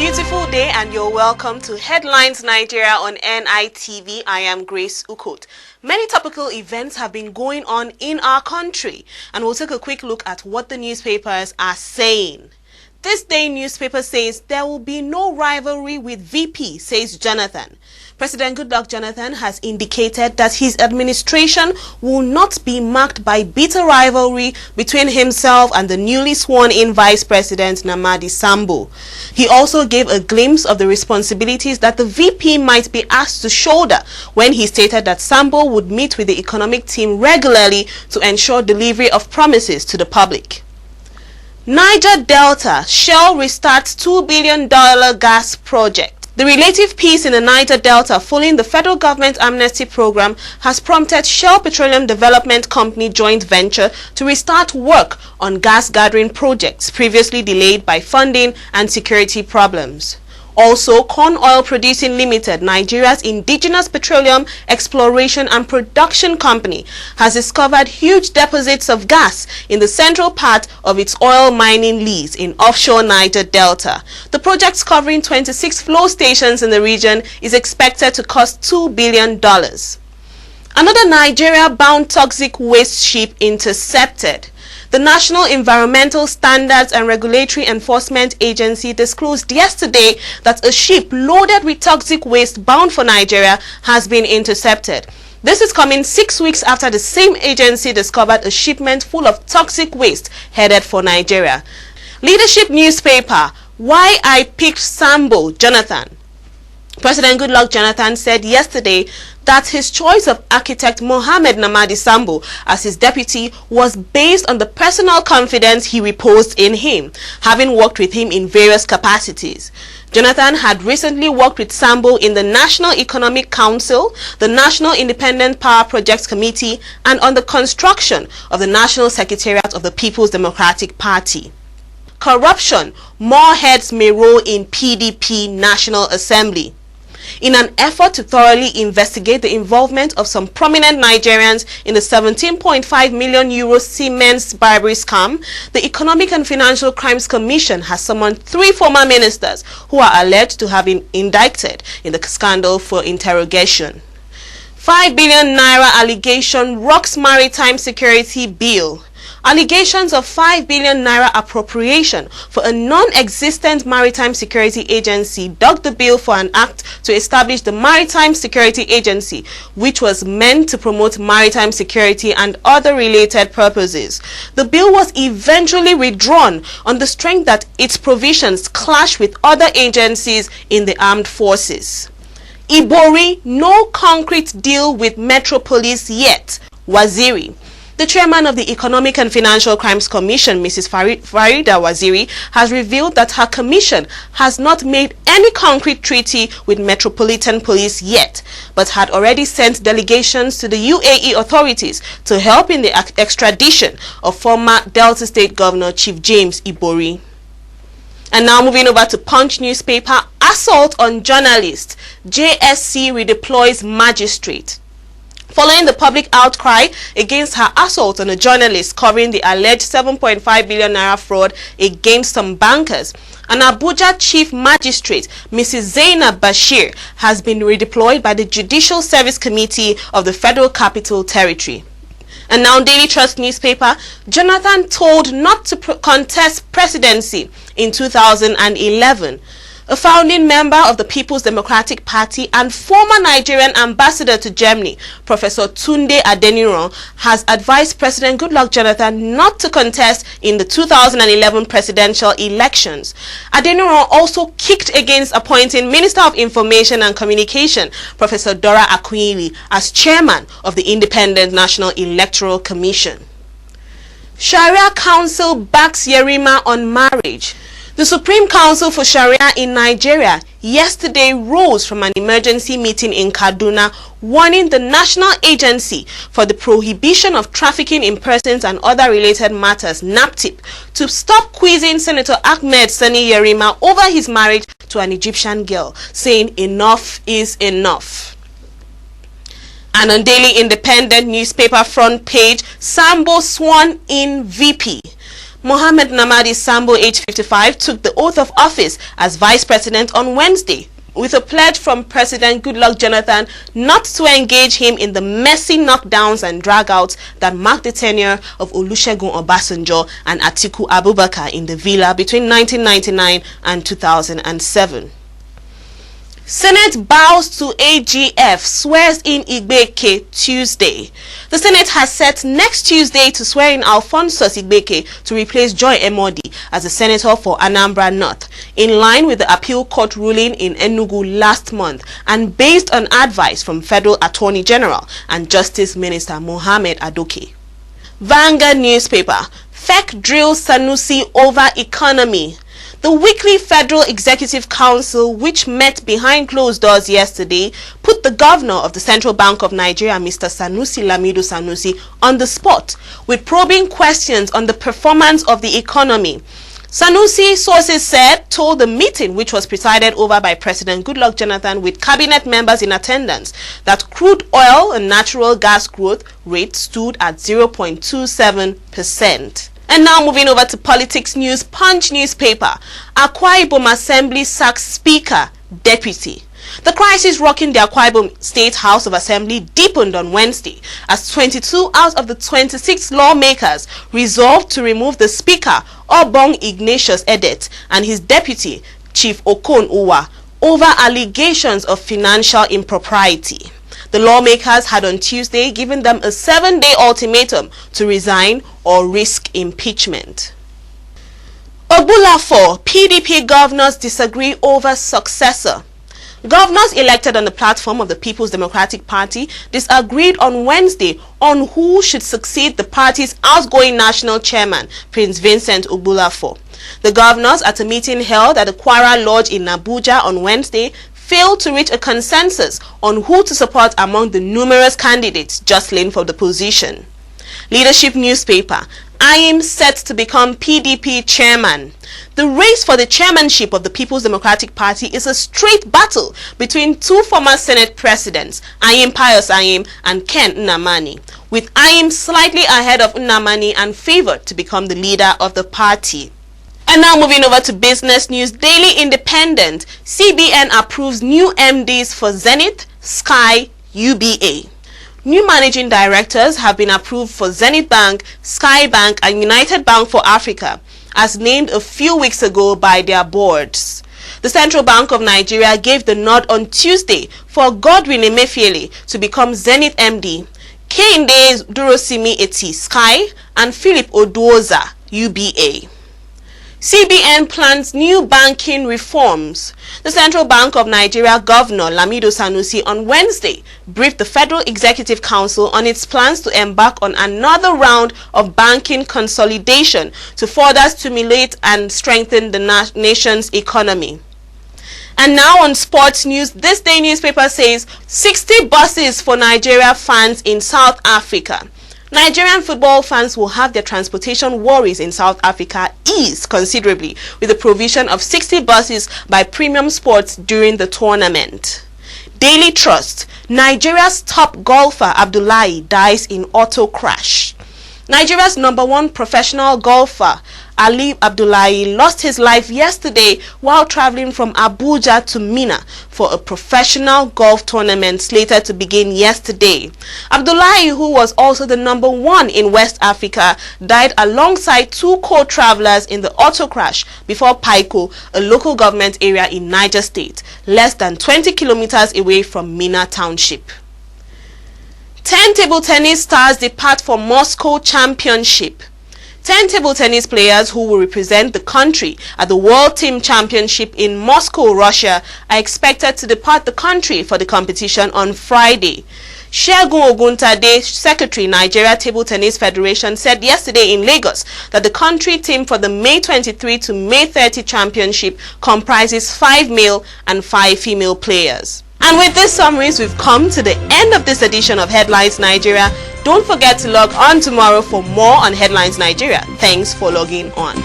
Beautiful day and you're welcome to Headlines Nigeria on NITV. I am Grace Ukot. Many topical events have been going on in our country and we'll take a quick look at what the newspapers are saying. This day newspaper says there will be no rivalry with VP, says Jonathan. President Goodluck Jonathan has indicated that his administration will not be marked by bitter rivalry between himself and the newly sworn-in Vice President Namadi Sambo. He also gave a glimpse of the responsibilities that the VP might be asked to shoulder when he stated that Sambo would meet with the economic team regularly to ensure delivery of promises to the public. Niger Delta, Shell restarts $2 billion gas project. The relative peace in the Niger Delta following the federal government amnesty program has prompted Shell Petroleum Development Company joint venture to restart work on gas gathering projects previously delayed by funding and security problems. Also, Corn Oil Producing Limited, Nigeria's indigenous petroleum exploration and production company, has discovered huge deposits of gas in the central part of its oil mining lease in offshore Niger Delta. The project, covering 26 flow stations in the region, is expected to cost $2 billion. Another Nigeria-bound toxic waste ship intercepted. The National Environmental Standards and Regulatory Enforcement Agency disclosed yesterday that a ship loaded with toxic waste bound for Nigeria has been intercepted. This is coming 6 weeks after the same agency discovered a shipment full of toxic waste headed for Nigeria. Leadership newspaper, Why I Picked Sambo, Jonathan. President Goodluck Jonathan said yesterday that his choice of architect Mohammed Namadi Sambo as his deputy was based on the personal confidence he reposed in him, having worked with him in various capacities. Jonathan had recently worked with Sambo in the National Economic Council, the National Independent Power Projects Committee, and on the construction of the National Secretariat of the People's Democratic Party. Corruption, more heads may roll in PDP National Assembly. In an effort to thoroughly investigate the involvement of some prominent Nigerians in the 17.5 million euro Siemens bribery scam, the Economic and Financial Crimes Commission has summoned 3 former ministers who are alleged to have been indicted in the scandal for interrogation. 5 billion naira allegation rocks maritime security bill. Allegations of 5 billion naira appropriation for a non-existent maritime security agency dug the bill for an act to establish the Maritime Security Agency, which was meant to promote maritime security and other related purposes. The bill was eventually withdrawn on the strength that its provisions clash with other agencies in the armed forces. Ibori, no concrete deal with Metro Police yet. Waziri. The chairman of the Economic and Financial Crimes Commission, Mrs. Farida Waziri, has revealed that her commission has not made any concrete treaty with Metropolitan Police yet, but had already sent delegations to the UAE authorities to help in the extradition of former Delta State Governor Chief James Ibori. And now moving over to Punch newspaper, assault on journalist, JSC redeploys magistrate. Following the public outcry against her assault on a journalist covering the alleged 7.5 billion naira fraud against some bankers, an Abuja Chief Magistrate, Mrs. Zainab Bashir, has been redeployed by the Judicial Service Committee of the Federal Capital Territory. And now Daily Trust newspaper, Jonathan told not to contest presidency in 2011. A founding member of the People's Democratic Party and former Nigerian ambassador to Germany, Professor Tunde Adeniran, has advised President Goodluck Jonathan not to contest in the 2011 presidential elections. Adeniran also kicked against appointing Minister of Information and Communication, Professor Dora Akunyili, as chairman of the Independent National Electoral Commission. Sharia Council backs Yerima on marriage. The Supreme Council for Sharia in Nigeria yesterday rose from an emergency meeting in Kaduna, warning the National Agency for the Prohibition of Trafficking in Persons and Other Related Matters, NAPTIP, to stop quizzing Senator Ahmed Sani Yerima over his marriage to an Egyptian girl, saying enough is enough. And on Daily Independent newspaper front page, Sambo sworn in VP. Mohammed Namadi Sambo, age 55, took the oath of office as vice president on Wednesday, with a pledge from President Goodluck Jonathan not to engage him in the messy knockdowns and dragouts that marked the tenure of Olusegun Obasanjo and Atiku Abubakar in the villa between 1999 and 2007. Senate bows to AGF, swears in Igbeke Tuesday. The Senate has set next Tuesday to swear in Alphonsus Igbeke to replace Joy Emodi as the Senator for Anambra North, in line with the appeal court ruling in Enugu last month and based on advice from Federal Attorney General and Justice Minister Mohammed Adoke. Vanguard newspaper, FEC drills Sanusi over economy. The weekly Federal Executive Council, which met behind closed doors yesterday, put the governor of the Central Bank of Nigeria, Mr. Sanusi Lamido Sanusi, on the spot with probing questions on the performance of the economy. Sanusi, sources said, told the meeting, which was presided over by President Goodluck Jonathan with cabinet members in attendance, that crude oil and natural gas growth rate stood at 0.27%. And now moving over to politics news, Punch newspaper, Akwa Ibom Assembly sacks Speaker, Deputy. The crisis rocking the Akwa Ibom State House of Assembly deepened on Wednesday as 22 out of the 26 lawmakers resolved to remove the Speaker, Obong Ignatius Edet, and his deputy, Chief Okon Uwa, over allegations of financial impropriety. The lawmakers had on Tuesday given them a 7-day ultimatum to resign or risk impeachment. Ogbulafo, PDP governors disagree over successor. Governors elected on the platform of the People's Democratic Party disagreed on Wednesday on who should succeed the party's outgoing national chairman, Prince Vincent Ogbulafo. The governors, at a meeting held at the Kwara Lodge in Abuja on Wednesday, failed to reach a consensus on who to support among the numerous candidates jostling for the position. Leadership newspaper, I am set to become PDP chairman. The race for the chairmanship of the People's Democratic Party is a straight battle between two former Senate presidents, Ayim Pius Ayim and Ken Nnamani, with Ayim slightly ahead of Nnamani and favored to become the leader of the party. And now moving over to business news, Daily Independent, CBN approves new MDs for Zenith, Sky, UBA. New managing directors have been approved for Zenith Bank, Sky Bank and United Bank for Africa, as named a few weeks ago by their boards. The Central Bank of Nigeria gave the nod on Tuesday for Godwin Emefiele to become Zenith MD, Kehinde Durosimi Eti, Sky, and Philip Oduoza, UBA. CBN plans new banking reforms. The Central Bank of Nigeria Governor Lamido Sanusi on Wednesday briefed the Federal Executive Council on its plans to embark on another round of banking consolidation to further stimulate and strengthen the nation's economy. And now on sports news, This Day newspaper says 60 buses for Nigeria fans in South Africa. Nigerian football fans will have their transportation worries in South Africa eased considerably with the provision of 60 buses by Premium Sports during the tournament. Daily Trust, Nigeria's top golfer Abdullahi dies in auto crash. Nigeria's #1 professional golfer Ali Abdullahi lost his life yesterday while traveling from Abuja to Mina for a professional golf tournament slated to begin yesterday. Abdullahi, who was also the #1 in West Africa, died alongside two co-travelers in the auto crash before Paiko, a local government area in Niger State, less than 20 kilometers away from Mina Township. 10 table tennis stars depart for Moscow Championship. 10 table tennis players who will represent the country at the World Team Championship in Moscow, Russia, are expected to depart the country for the competition on Friday. Segun Oguntade, Secretary, Nigeria Table Tennis Federation, said yesterday in Lagos that the country team for the May 23 to May 30 championship comprises 5 male and 5 female players. And with these summaries, we've come to the end of this edition of Headlines Nigeria. Don't forget to log on tomorrow for more on Headlines Nigeria. Thanks for logging on.